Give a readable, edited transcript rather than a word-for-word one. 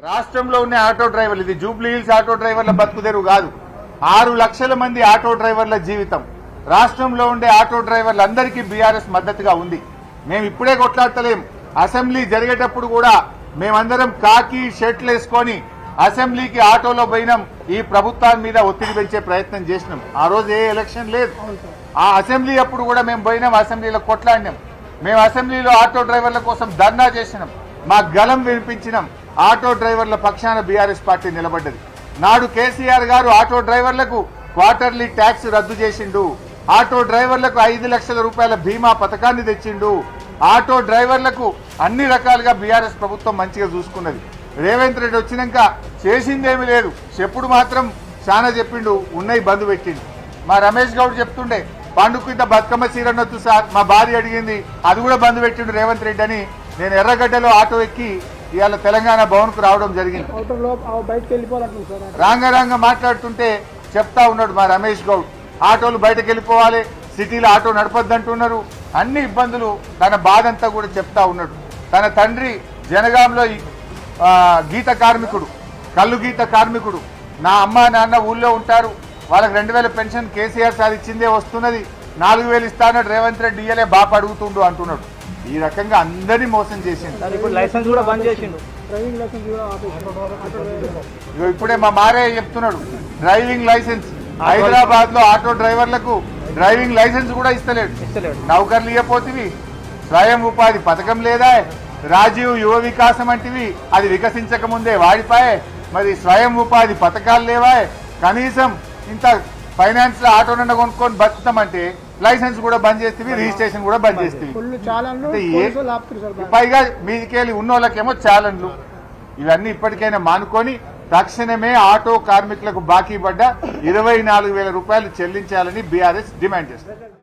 రాష్ట్రంలో ఉన్న ఆటో డ్రైవర్లు, ఇది జూబ్లీ హిల్స్ ఆటో డ్రైవర్ల బతుకుదెరువు కాదు. 6 లక్షల మంది ఆటో డ్రైవర్ల జీవితం. రాష్ట్రంలో ఉండే ఆటో డ్రైవర్లందరికీ బీఆర్ఎస్ మద్దతుగా ఉంది. మేము ఇప్పుడే కొట్లాడతలేం. అసెంబ్లీ జరిగేటప్పుడు కూడా మేమందరం కాకి షర్ట్లు వేసుకొని అసెంబ్లీకి ఆటోలో పోయినాం. ఈ ప్రభుత్వాల మీద ఒత్తిడి పెంచే ప్రయత్నం చేసినాం. ఆ రోజు ఏ ఎలక్షన్ లేదు. ఆ అసెంబ్లీ అప్పుడు కూడా మేము పోయినాం, అసెంబ్లీలో కొట్లాడినాం. మేము అసెంబ్లీలో ఆటో డ్రైవర్ల కోసం ధర్నా చేసినాం, మా గలం వినిపించినాం. ఆటో డ్రైవర్ల పక్షాన బీఆర్ఎస్ పార్టీ నిలబడ్డది. నాడు కేసీఆర్ గారు ఆటో డ్రైవర్లకు క్వార్టర్లీ ట్యాక్స్ రద్దు చేసిండు. ఆటో డ్రైవర్లకు 5 లక్షల రూపాయల బీమా పథకాన్ని తెచ్చిండు. ఆటో డ్రైవర్లకు అన్ని రకాలుగా బీఆర్ఎస్ ప్రభుత్వం మంచిగా చూసుకున్నది. రేవంత్ రెడ్డి వచ్చినాక చేసిందేమీ లేదు, చెప్పుడు మాత్రం చాలా చెప్పిండు, ఉన్నాయి బంద్ పెట్టిండు. మా రమేష్ గౌడ్ చెప్తుండే పండుగ ఇంత బతుకమ్మ సీరనొద్దు సార్, మా భార్య అడిగింది, అది కూడా బంద్ పెట్టిండు రేవంత్ రెడ్డి అని. నేను ఎర్రగడ్డలో ఆటో ఎక్కి ఇవాళ తెలంగాణ భవన్ కు రావడం జరిగింది. రాంగ మాట్లాడుతుంటే చెప్తా ఉన్నాడు మా రమేష్ గౌడ్, ఆటోలు బయటకు వెళ్ళిపోవాలి, సిటీలో ఆటో నడపద్దంటున్నారు, అన్ని ఇబ్బందులు. తన బాధ అంతా కూడా చెప్తా ఉన్నాడు. తన తండ్రి జనగాంలో గీత కార్మికుడు, కళ్ళు గీత కార్మికుడు. నా అమ్మ నాన్న ఊళ్ళో ఉంటారు, వాళ్ళకి 2000 పెన్షన్ కేసీఆర్ సార్ ఇచ్చిందే వస్తున్నది, 4000 ఇస్తానన్నాడు రేవంత్ రెడ్డి, ఇయ్యలే బాప అడుగుతుండు అంటున్నాడు. ఈ రకంగా అందరినీ మోసం చేసిండు. ఇప్పుడే మా మారయ్య చెప్తున్నాడు, డ్రైవింగ్ లైసెన్స్ హైదరాబాద్ లో ఆటో డ్రైవర్లకు డ్రైవింగ్ లైసెన్స్ కూడా ఇస్తలేడు. నౌకర్లు ఇవ్వపోతివి, స్వయం ఉపాధి పథకం లేదా, రాజీవ్ యువ వికాసం అంటివి, అది వికసించక ముందే వాడిపాయే. మరి స్వయం ఉపాధి పథకాలు లేవా, కనీసం ఇంత ఫైనాన్స్ లో ఆటో నిండా కొనుక్కొని బతుకుతామంటే లైసెన్స్ కూడా బంద్ చేస్తేవి, రిజిస్ట్రేషన్ కూడా బంద్ చేస్తేవి. పైగా మీదికెళ్ళి ఉన్నోళ్ళకేమో ఛాలెంజ్లు. ఇవన్నీ ఇప్పటికైనా మానుకొని తక్షణమే ఆటో కార్మికులకు బాకీ పడ్డ 24,000 రూపాయలు చెల్లించాలని బీఆర్ఎస్ డిమాండ్ చేస్తుంది.